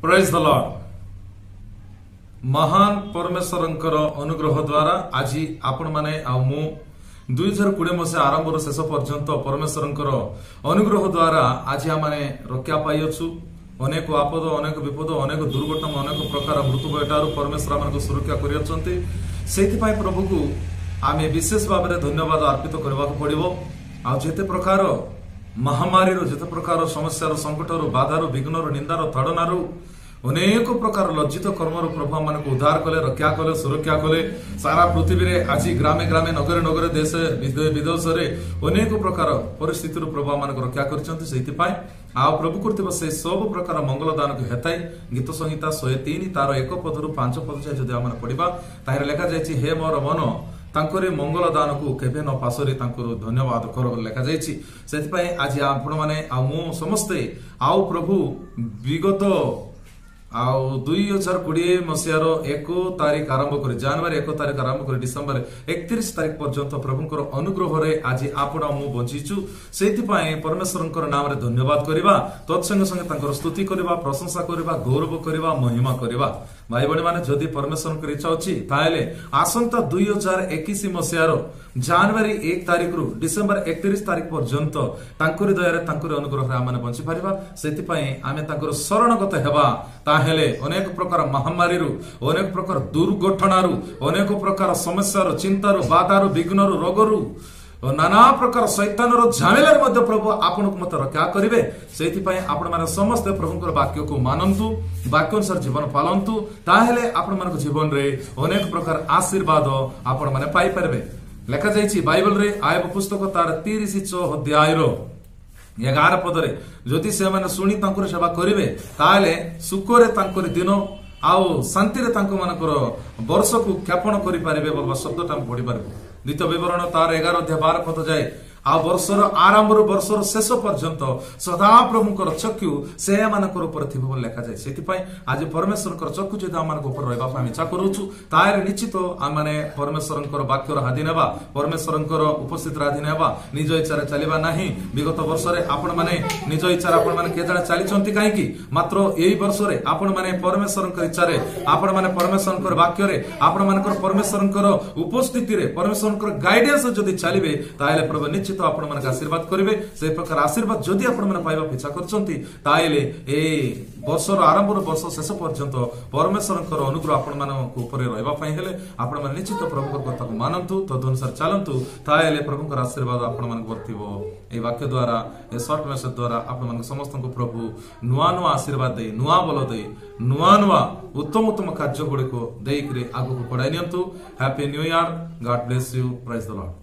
Praise the Lord. महान परमेश्वर अनुग्रह द्वारा आज आपण माने आ मु 2020 मसीहा आरंभ शेष पर्यंत परमेश्वर अनुग्रह द्वारा आज आम रक्षा पाई अच्छु। अनेक आपद अनेक विपद अनेक दुर्घटना अनेक प्रकार मृत्यु ठार परमेश्वर आम सुरक्षा कर प्रभु को आम विशेष भाव में धन्यवाद अर्पित करने पड़ो। आते प्रकार महामारी जिते प्रकार समस्या संकट बाधार विघ्न निंदार ताड़नार अनेक प्रकार लज्जित कर्मर प्रभु आम उद्धार कले रक्षा कले सुरक्षा कले। सारा पृथ्वी में आज ग्रामे ग्रामे नगरे नगरे देश विदेश अनेक प्रकार परिस्थिति प्रभु आम रक्षा कर प्रभु कर से सब प्रकार मंगल दान को हेताई गीत संहिता 103 तार 1 पदरु 5 पद जाए जदि आम पढ़ा ताहले लेखा जाइछि हे मोर मन तांकरे मंगल दान को केबे न पासरे तांकर धन्यवाद कर लेखा जाइछि। सेति आज आपण माने आ मु समस्ते आउ प्रभु विगत 2020 मसीहार 1 तारीख आरंभ कर जनवरी 1 तारीख आरंभ कर डिसेंबर 31 तारीख पर्यंत प्रभुंकर अनुग्रह रे आज आपण मु बंचीचु। सेति परमेश्वर नाम रे धन्यवाद करबा तत्संगे संगे तांकर स्तुति करबा प्रशंसा करबा गौरव करबा महिमा करबा। भाई बड़ी माने जदि परमेश्वर इच्छा अच्छी ताहले आसंता 2021 मसीहार जनवरी 1 तारीख रु डिसेंबर 31 तारीख पर्यंत तांकरी दया रे तांकरी अनुग्रह रे आमे बंची परिबा। सेति आमे तांकर शरणगत हेबा ताहेले अनेक प्रकार महामारी अनेक प्रकार दुर्घटना अनेक प्रकार समस्या चिंतार बाधार विघ्न रोगरु नाना प्रकार शैतान झमेला प्रभु आपण को मत रक्षा करेंगे। से आपण मैंने समस्त प्रभु वाक्य को मानतु वाक्य अनुसार जीवन पालतु ताहेले आपण मान जीवन रे अनेक प्रकार आशीर्वाद आपण मैंने पाई पारे। लेखा जाइछि बाइबल रे आयब पुस्तक तार 30 अध्याय 11 पदरे जदि से माने सुनी तांकर सेवा करिवे ताले सुखरे तांकर दिन आउ शांति रे तांको मानकर वर्ष को ख्यापन करि पारिबे बोलबा शब्दटा हम पढि पारबो। द्वितीय विवरण तार 11 अध्याय 12 पद जाए आ वर्षर आरंभ वर्षर शेष पर्यंत सदा प्रभुकर चक्षु से मानकर ऊपर थी लेखा जाए। से आज परमेश्वर चक्षु जब आम ऊपर रहा इच्छा करूँ तार निश्चित आम मैंने परमेश्वर वाक्यर हादी नेबा परमेश्वर उपस्थित हादी नेबा निज इच्छा चलवा ना। विगत वर्ष आपण मैंने निज इच्छा आपण मैंने के जाने चली कहीं मात्र यही वर्ष आपण मैंने परमेश्वर इच्छा आपण मैंने परमेश्वर वाक्य आपण मान परमेश्वर उपस्थिति परमेश्वर गाइडेंस जदि चलिए ताहले प्रभु निश्चित आपण मन आशीर्वाद करेंगे। से प्रकार आशीर्वाद जदि आपण मन पाइबा इच्छा करछंती ताइले ए वर्षर आरंभ वर्ष शेष पर्यंत परमेश्वर अनुग्रह आपण मन ऊपर रहबा पई हेले आपण मन निश्चित प्रभु कथा को मानंतु तदनुसार चलंतु ताइले प्रभुकर आशीर्वाद आपण मन वर्तिबो। ए वाक्य द्वारा ए शॉर्ट मेसेज द्वारा आपण मन समस्त को प्रभु नुआ नुआ आशीर्वाद दे नुआ बल दे नुआ नुआ उत्तम उत्तम कार्य गुडी को देई करे आगु को पढाई नियंतु। Happy new year. God bless you. Praise the Lord.